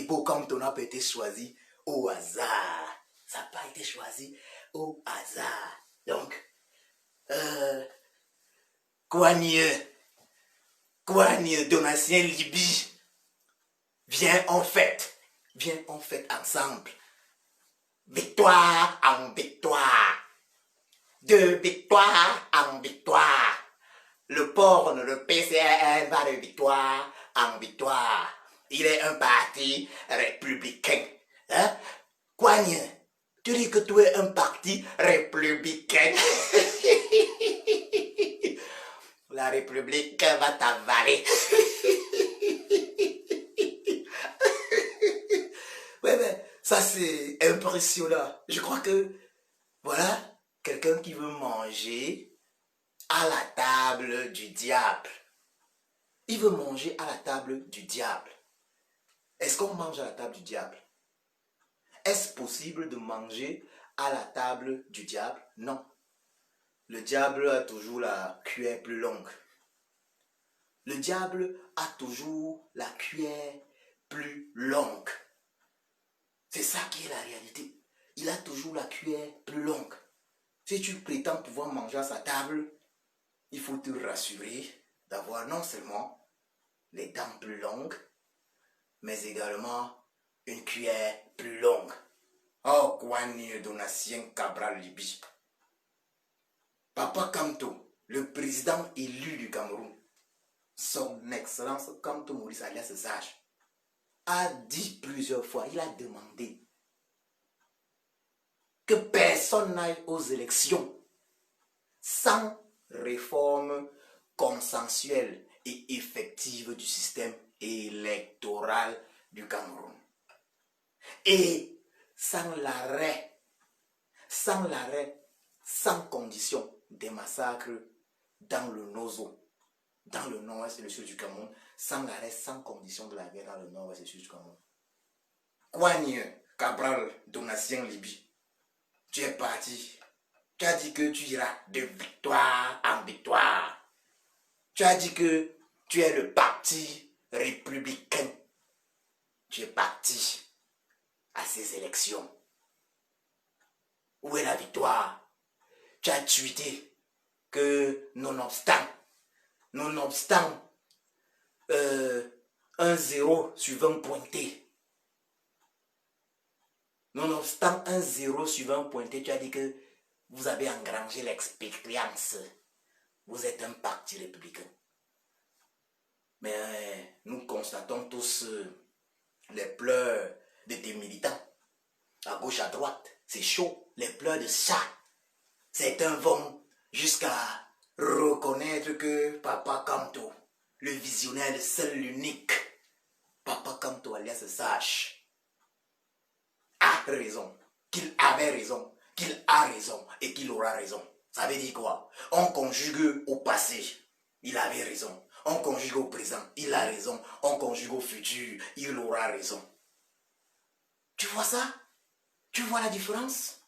Ibo Kamto n'a pas été choisi au hasard. Ça n'a pas été choisi au hasard. Donc, Kouanie Donatien Libye, viens en fête ensemble. Victoire en victoire. De victoire en victoire. Le porn, le PCRN va de victoire en victoire. Il est un parti républicain. Hein? Kouanie, tu dis que tu es un parti républicain. La République va t'avaler. Ouais, mais ça c'est impressionnant. Je crois que, voilà, quelqu'un qui veut manger à la table du diable. Il veut manger à la table du diable. Est-ce qu'on mange à la table du diable? Est-ce possible de manger à la table du diable? Non. Le diable a toujours la cuillère plus longue. Le diable a toujours la cuillère plus longue. C'est ça qui est la réalité. Il a toujours la cuillère plus longue. Si tu prétends pouvoir manger à sa table, il faut te rassurer d'avoir non seulement les dents plus longues, mais également une cuillère plus longue. Oh, Kouanie Donatien Cabral Libye. Papa Kamto, le président élu du Cameroun, son excellence Kamto Maurice alias Sage, a dit plusieurs fois, il a demandé que personne n'aille aux élections sans réforme consensuelle et effective du système électoral du Cameroun. Et sans l'arrêt, sans condition des massacres dans le Nozo, dans le nord-ouest et le sud du Cameroun, sans l'arrêt, sans condition de la guerre dans le nord-ouest et le sud du Cameroun. Kouanie Cabral Donatien Libye, tu es parti. Tu as dit que tu iras de victoire en victoire. Tu as dit que tu es le parti républicain. Tu es parti à ces élections. Où est la victoire? Tu as tweeté que nonobstant 1-0 sur 20 pointés. Nonobstant 1-0 sur 20 pointés, tu as dit que vous avez engrangé l'expérience. Vous êtes un parti républicain. Mais nous constatons tous les pleurs de tes militants. À gauche, à droite, c'est chaud. Les pleurs de chat. Certains vont jusqu'à reconnaître que Papa Kamto, le visionnaire, le seul, l'unique, Papa Kamto alias Sage, a raison, qu'il avait raison, qu'il a raison et qu'il aura raison. Ça veut dire quoi? On conjugue au passé, il avait raison. On conjugue au présent, il a raison. On conjugue au futur, il aura raison. Tu vois ça? Tu vois la différence?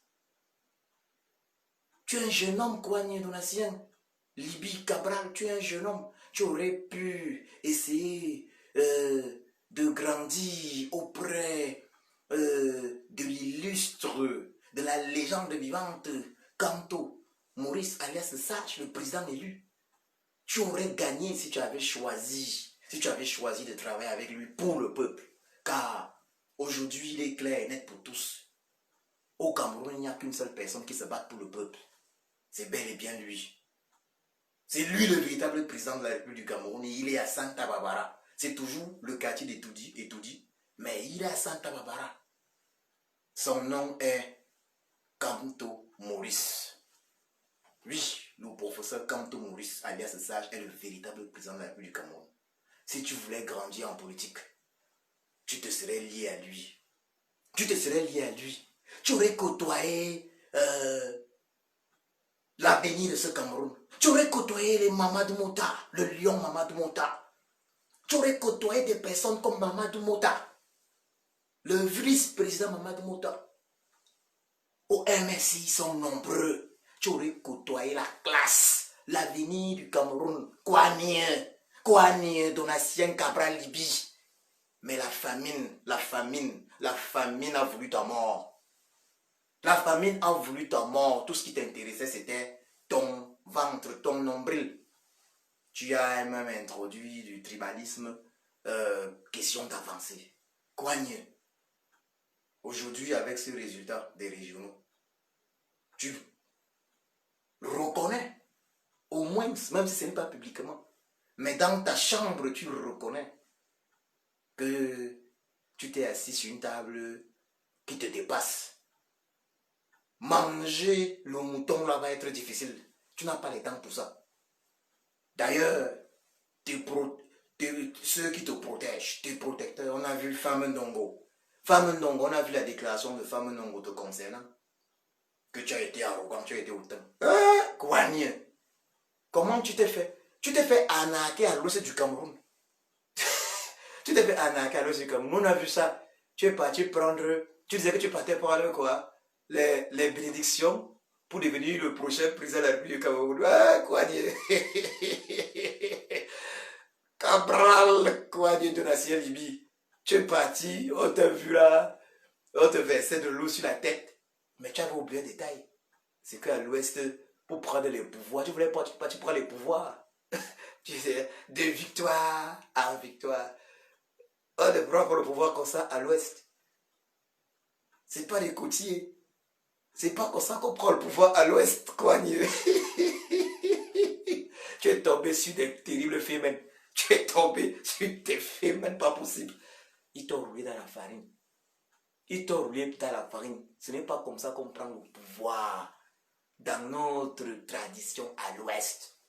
Tu es un jeune homme, Kouanie Donatien Libye Cabral, tu es un jeune homme. Tu aurais pu essayer de grandir auprès de l'illustre, de la légende vivante Kamto Maurice alias Sage, le président élu. Tu aurais gagné si tu avais choisi de travailler avec lui pour le peuple. Car aujourd'hui, il est clair et net pour tous. Au Cameroun, il n'y a qu'une seule personne qui se bat pour le peuple. C'est bel et bien lui. C'est lui le véritable président de la République du Cameroun et il est à Santa Barbara. C'est toujours le quartier d'Etoudi, mais il est à Santa Barbara. Son nom est Kamto Maurice. Oui, le professeur Kamto Maurice alias Sage est le véritable président de la République du Cameroun. Si tu voulais grandir en politique, tu te serais lié à lui. Tu aurais côtoyé l'avenir de ce Cameroun. Tu aurais côtoyé les Mamadou Mota, le lion Mamadou Mota. Tu aurais côtoyé des personnes comme Mamadou Mota, le vice-président Mamadou Mota. Au MSI, ils sont nombreux. Tu aurais côtoyé la classe, l'avenir du Cameroun. Kouanie Donatien Cabral Libye. Mais la famine a voulu ta mort. La famine a voulu ta mort. Tout ce qui t'intéressait, c'était ton ventre, ton nombril. Tu as même introduit du tribalisme, question d'avancer. Coigne. Aujourd'hui, avec ce résultat des régionaux, tu reconnais, au moins, même si ce n'est pas publiquement, mais dans ta chambre, tu reconnais que tu t'es assis sur une table qui te dépasse. Manger le mouton là va être difficile. Tu n'as pas les temps pour ça. D'ailleurs, ceux qui te protègent, tes protecteurs, on a vu Femme Ndongo. Femme Ndongo, on a vu la déclaration de Femme Ndongo te concernant. Que tu as été arrogant, tu as été autant. Kouanie, comment tu t'es fait? Tu t'es fait arnaquer à l'ouest du Cameroun. Tu t'es fait arnaquer à l'ouest du Cameroun. On a vu ça. Tu es parti prendre... Tu disais que tu partais prendre quoi? Les bénédictions pour devenir le prochain président de la République du Cameroun. Kouanie. Cabral, Kouanie de Nassien Libye. Tu es parti, on t'a vu là. On te versait de l'eau sur la tête. Mais tu avais oublié un détail. C'est qu'à l'ouest, pour prendre les pouvoirs, tu voulais pas, tu prends les pouvoirs. Tu sais, de victoire en victoire. On ne prend pas le pouvoir comme ça à l'ouest. C'est pas des côtiers. C'est pas comme ça qu'on prend le pouvoir à l'ouest, quoi. Tu es tombé sur des terribles fémènes. Tu es tombé sur des fémènes pas possible. Ils t'ont roulé dans la farine. Ils t'ont roulé dans la farine. Ce n'est pas comme ça qu'on prend le pouvoir dans notre tradition à l'ouest.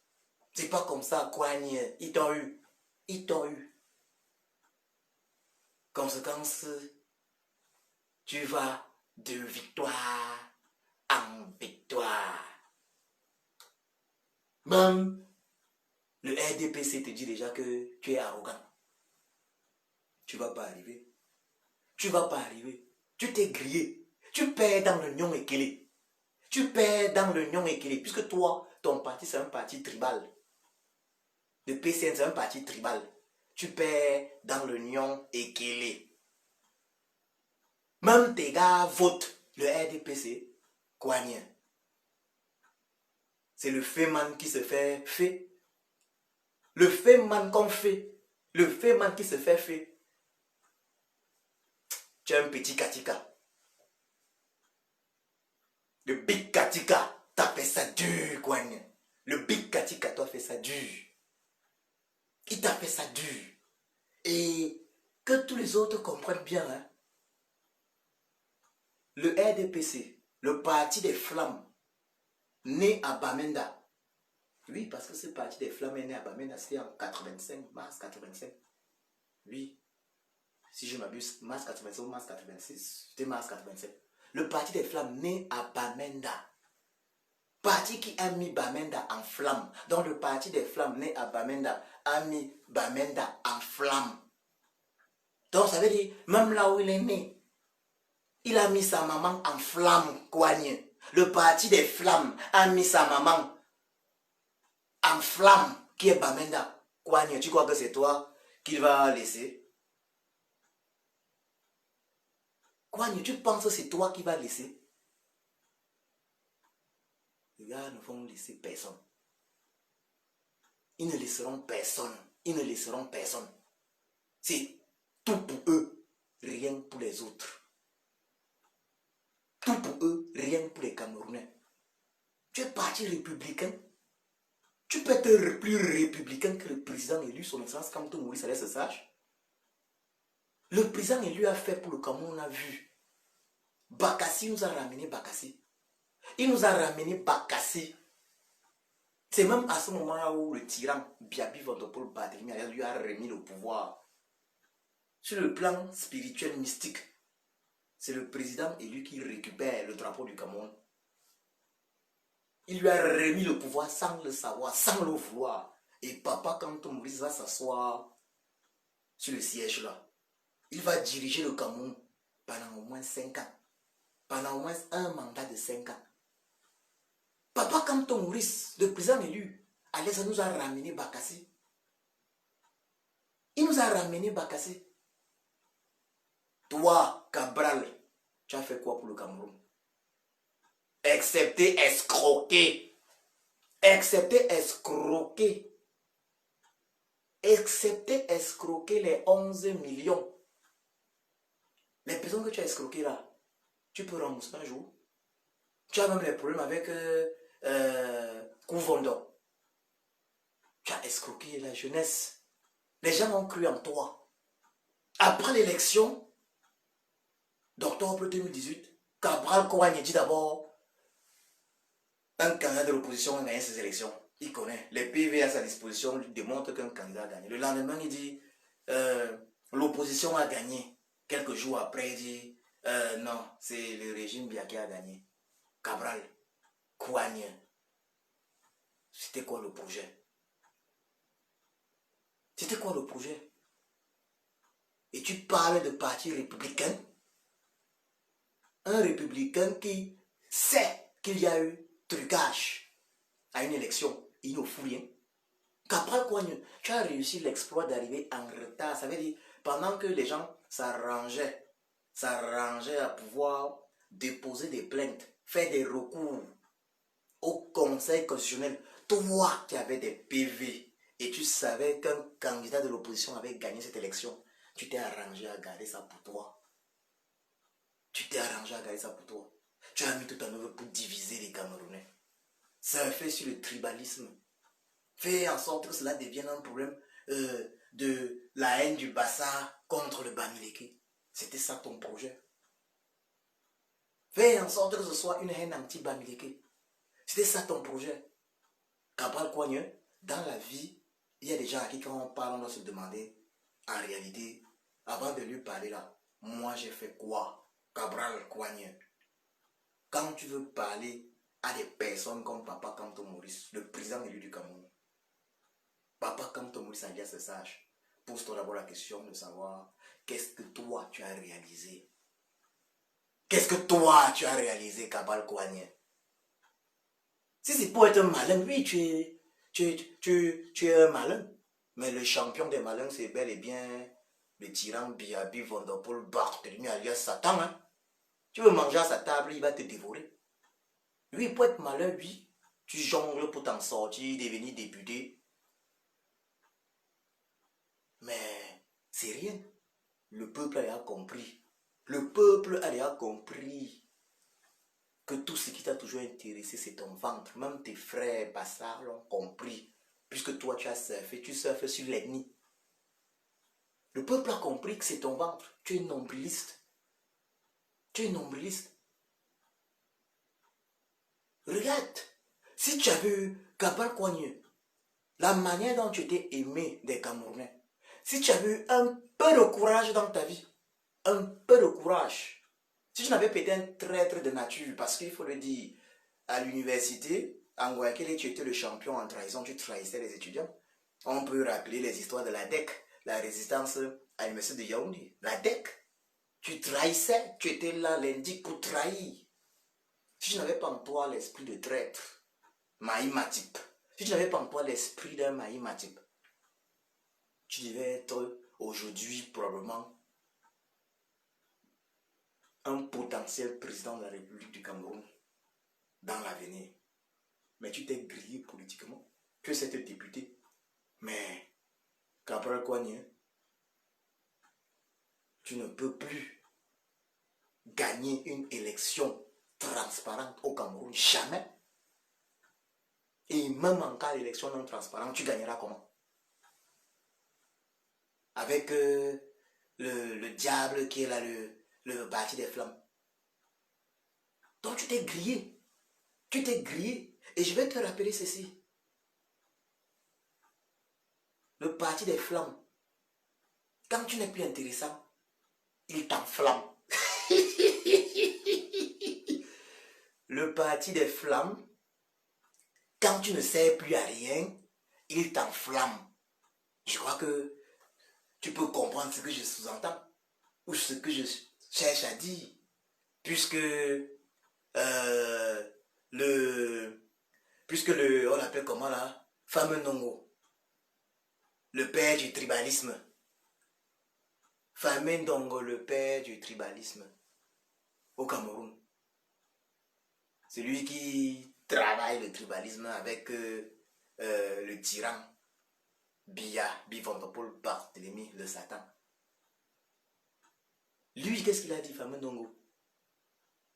C'est pas comme ça, quoi. Ils t'ont eu. Ils t'ont eu. Conséquence, tu vas de victoire en victoire. Même le RDPC te dit déjà que tu es arrogant. Tu vas pas arriver. Tu vas pas arriver. Tu t'es grillé. Tu perds dans le Nyon Ekele. Tu perds dans le Nyon Ekele. Puisque toi, ton parti, c'est un parti tribal. Le PCN, c'est un parti tribal. Tu perds dans le Nyon Ekele. Même tes gars votent le RDPC. Kouanien. C'est le Féman qui se fait fait. Le Féman qu'on fait. Le Féman qui se fait fait. Tu es un petit Katika. Le Big Katika, t'as fait ça dur, Kouanien. Le Big Katika, t'as fait ça dur. Il t'a fait ça dur. Et que tous les autres comprennent bien, hein. Le RDPC, le parti des flammes, né à Bamenda. Oui, parce que ce parti des flammes est né à Bamenda, c'était en 85, mars 85. Oui, si je m'abuse, mars 85 ou mars 86, c'était mars 87. Le parti des flammes né à Bamenda. Parti qui a mis Bamenda en flamme. Donc le parti des flammes né à Bamenda a mis Bamenda en flamme. Donc ça veut dire, même là où il est né, il a mis sa maman en flamme, Kouanien. Le parti des flammes a mis sa maman en flamme, qui est Bamenda. Kouanien, tu crois que c'est toi qu'il va laisser? Kouanien, tu penses que c'est toi qui va laisser? Les gars ne vont laisser personne. Ils ne laisseront personne. Ils ne laisseront personne. C'est tout pour eux, rien pour les autres. Tout pour eux, rien pour les Camerounais. Tu es parti républicain. Tu peux être plus républicain que le président élu, son excellence Kamto Moïse Allais sage. Le président élu a fait pour le Cameroun, on a vu. Bakassi nous a ramené Bakassi. Il nous a ramené Bakassi. C'est même à ce moment-là où le tyran Biabi Vantopol Badrimi lui a remis le pouvoir. Sur le plan spirituel mystique, c'est le président élu qui récupère le drapeau du Cameroun. Il lui a remis le pouvoir sans le savoir, sans le vouloir. Et Papa Kamto Moïse va s'asseoir sur le siège là. Il va diriger le Cameroun pendant au moins 5 ans. Pendant au moins un mandat de 5 ans. Papa Kamto Moïse, le président élu, Alès nous a ramené Bakassi. Il nous a ramené Bakassi. Toi, Cabral, tu as fait quoi pour le Cameroun? Excepté escroquer. Excepté escroquer. Excepté escroquer les 11 millions. Les personnes que tu as escroquées là, tu peux rembourser un jour. Tu as même les problèmes avec Kouvondon. Tu as escroqué la jeunesse. Les gens ont cru en toi. Après l'élection d'octobre 2018, Cabral Kouagne dit d'abord un candidat de l'opposition a gagné ces élections. Il connaît. Les PV à sa disposition lui démontrent qu'un candidat a gagné. Le lendemain, il dit l'opposition a gagné. Quelques jours après, il dit non, c'est le régime Bia qui a gagné. Cabral Kouagne. C'était quoi le projet? C'était quoi le projet? Et tu parles de parti républicain? Un républicain qui sait qu'il y a eu trucage à une élection. Il ne fout rien. Cabral Kouagne, tu as réussi l'exploit d'arriver en retard. Ça veut dire, pendant que les gens s'arrangeaient à pouvoir déposer des plaintes, faire des recours au Conseil constitutionnel, toi qui avais des PV et tu savais qu'un candidat de l'opposition avait gagné cette élection, tu t'es arrangé à garder ça pour toi. Tu t'es arrangé à garder ça pour toi. Tu as mis tout en œuvre pour diviser les Camerounais. Ça fait sur le tribalisme. Fais en sorte que cela devienne un problème de la haine du Bassa contre le Bamileke. C'était ça ton projet. Fais en sorte que ce soit une haine anti-Bamileke. C'était ça ton projet. Cabral Kouagne, dans la vie, il y a des gens à qui quand on parle, on doit se demander, en réalité, avant de lui parler là, moi j'ai fait quoi? Cabral Kouagne. Quand tu veux parler à des personnes comme Papa Kanto Maurice, le président élu du Cameroun, Papa Kanto Maurice alias Sage, pose-toi d'abord la question de savoir qu'est-ce que toi tu as réalisé. Qu'est-ce que toi tu as réalisé, Cabral Kouagne? Si c'est pour être un malin, oui, tu es un malin. Mais le champion des malins, c'est bel et bien le tyran Biabi Vondopol Barthélemy alias Satan. Hein? Tu veux manger à sa table, il va te dévorer. Lui, pour être malin, oui, tu jongles pour t'en sortir, devenir député. Mais c'est rien. Le peuple a déjà compris. Le peuple a déjà compris que tout ce qui t'a toujours intéressé, c'est ton ventre. Même tes frères Bassard l'ont compris. Puisque toi, tu surfes sur l'ennemi. Le peuple a compris que c'est ton ventre. Tu es nombriliste. Tu es nombriliste. Regarde, si tu avais eu Cabral Kouagne, la manière dont tu étais aimé des Camerounais, si tu avais eu un peu de courage dans ta vie, un peu de courage, si tu n'avais pas été un traître de nature, parce qu'il faut le dire, à l'université, en Guayaquil, tu étais le champion en trahison, tu trahissais les étudiants. On peut rappeler les histoires de la DEC, la résistance à l'université de Yaoundé. La DEC, tu trahissais, tu étais là lundi pour trahir. Si tu n'avais pas en toi l'esprit de traître, Maïmatip, si tu n'avais pas en toi l'esprit d'un Maïmatip, tu devais être aujourd'hui probablement un potentiel président de la République du Cameroun dans l'avenir. Mais tu t'es grillé politiquement. Tu es cette député. Mais, Cabral Kouagne, tu ne peux plus gagner une élection transparente au Cameroun. Jamais. Et même en cas d'élection non transparente, tu gagneras comment? Avec le diable qui est là, le parti des flammes. Donc tu t'es grillé. Tu t'es grillé. Et je vais te rappeler ceci. Le parti des flammes, quand tu n'es plus intéressant, il t'enflamme. Le parti des flammes, quand tu ne sers plus à rien, il t'enflamme. Je crois que tu peux comprendre ce que je sous-entends ou ce que je cherche à dire. Puisque on l'appelle comment là, fameux Nongo, le père du tribalisme, Fameux Ndongo, le père du tribalisme au Cameroun. C'est lui qui travaille le tribalisme avec le tyran Biya, Bivantopol Barthélemy, le Satan. Lui, qu'est-ce qu'il a dit, fameux Ndongo?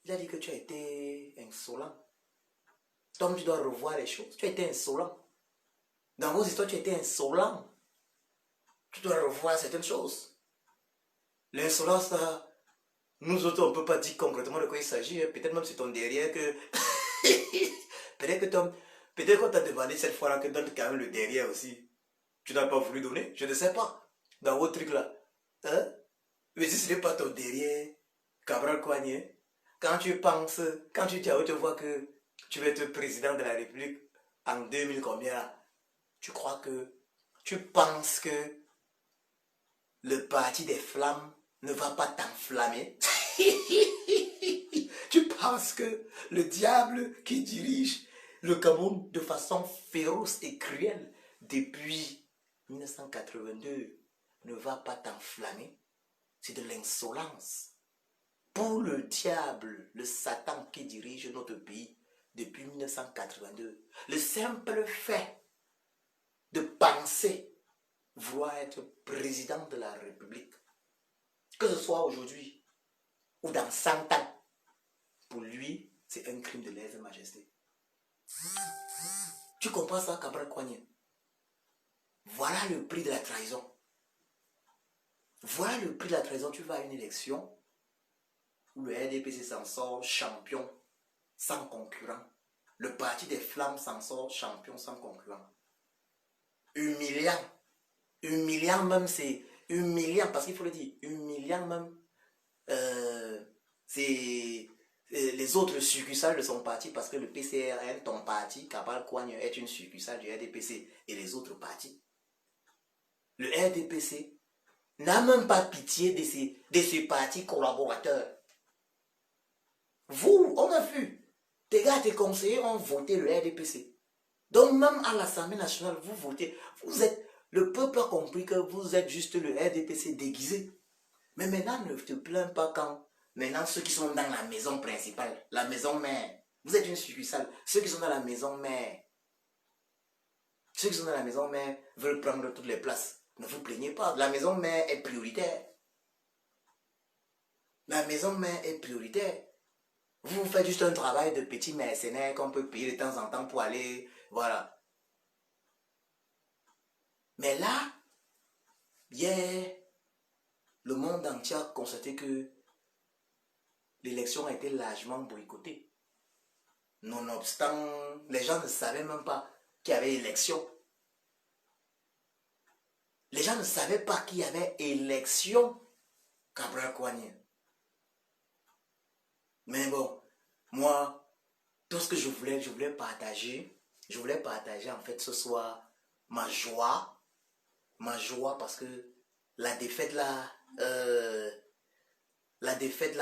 Il a dit que tu as été insolent. Donc tu dois revoir les choses. Tu as été insolent. Dans vos histoires, tu as été insolent. Tu dois revoir certaines choses. L'insolence, là, nous autres, on ne peut pas dire concrètement de quoi il s'agit. Peut-être même c'est ton derrière que... Peut-être qu'on t'a demandé cette fois-là que donne quand même le derrière aussi. Tu n'as pas voulu donner. Je ne sais pas. Dans vos trucs là. Hein? Mais si ce n'est pas ton derrière, Cabral Coignet, quand tu penses, quand tu te vois que tu vas être président de la République en 2000 combien là, tu penses que le parti des flammes ne va pas t'enflammer. Tu penses que le diable qui dirige le Cameroun de façon féroce et cruelle depuis 1982 ne va pas t'enflammer. C'est de l'insolence. Pour le diable, le Satan qui dirige notre pays depuis 1982, le simple fait de penser vouloir être président de la République, que ce soit aujourd'hui ou dans 100 ans, pour lui, c'est un crime de lèse-majesté. Tu comprends ça, Cabral Coignet? Voilà le prix de la trahison. Voilà le prix de la trahison. Tu vas à une élection où le RDPC s'en sort champion sans concurrent. Le parti des flammes s'en sort champion sans concurrent. Humiliant. Humiliant même, c'est humiliant, parce qu'il faut le dire, humiliant même, c'est les autres succursales de son parti, parce que le PCRN, ton parti, Cabral Coignet, est une succursale du RDPC et les autres partis. Le RDPC n'a même pas pitié de ses partis collaborateurs. Vous, on a vu, tes gars, tes conseillers ont voté le RDPC. Donc même à l'Assemblée nationale, vous votez, le peuple a compris que vous êtes juste le RDPC déguisé. Mais maintenant, ne te plains pas quand, maintenant, ceux qui sont dans la maison principale, la maison mère, vous êtes une succursale, ceux qui sont dans la maison mère, veulent prendre toutes les places. Ne vous plaignez pas, la maison mère est prioritaire. La maison mère est prioritaire. Vous faites juste un travail de petit mercenaire qu'on peut payer de temps en temps pour aller, voilà. Mais là, hier, le monde entier a constaté que l'élection a été largement boycottée. Nonobstant, les gens ne savaient même pas qu'il y avait élection. Les gens ne savaient pas qu'il y avait élection. Cabral Coignet. Mais bon, moi, tout ce que je voulais partager en fait ce soir ma joie parce que la défaite là, la défaite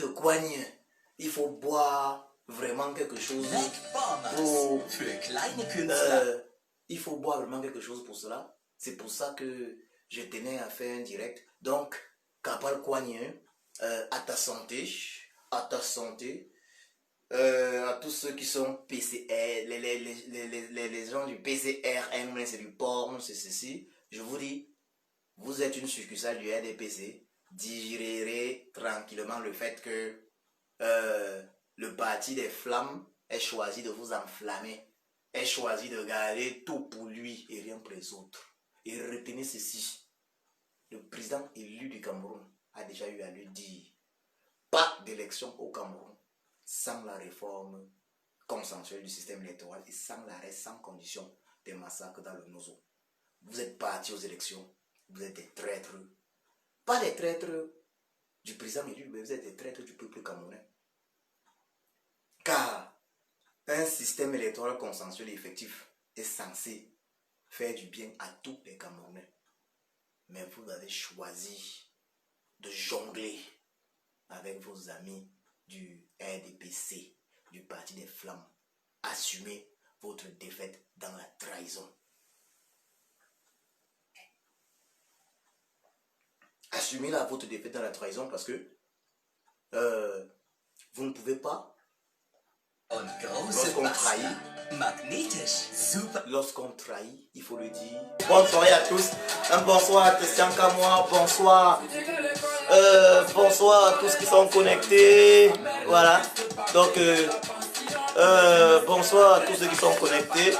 de Coignet, il faut boire vraiment quelque chose pour, il faut boire vraiment quelque chose pour cela. C'est pour ça que je tenais à faire un direct. Donc, Cabral Coignet, à ta santé, à tous ceux qui sont PCR, les gens du PCRN, c'est du porn, c'est ceci. Je vous dis, vous êtes une succursale du RDPC, digérez tranquillement le fait que le parti des flammes ait choisi de vous enflammer, ait choisi de garder tout pour lui et rien pour les autres. Et retenez ceci, le président élu du Cameroun a déjà eu à lui dire, pas d'élection au Cameroun sans la réforme consensuelle du système électoral et sans l'arrêt sans condition des massacres dans le Nozo. Vous êtes partis aux élections, vous êtes des traîtres, pas des traîtres du président élu, mais vous êtes des traîtres du peuple camerounais. Car un système électoral consensuel et effectif est censé faire du bien à tous les Camerounais. Mais vous avez choisi de jongler avec vos amis du RDPC, du Parti des Flammes. Assumez votre défaite dans la trahison. assumez la votre défaite dans la trahison parce que vous ne pouvez pas. Lorsqu'on trahit, il faut le dire. Bonne soirée à tous. Un bonsoir à Christian Kamoa. Bonsoir. Bonsoir à tous qui sont connectés. Voilà. Donc, bonsoir à tous ceux qui sont connectés.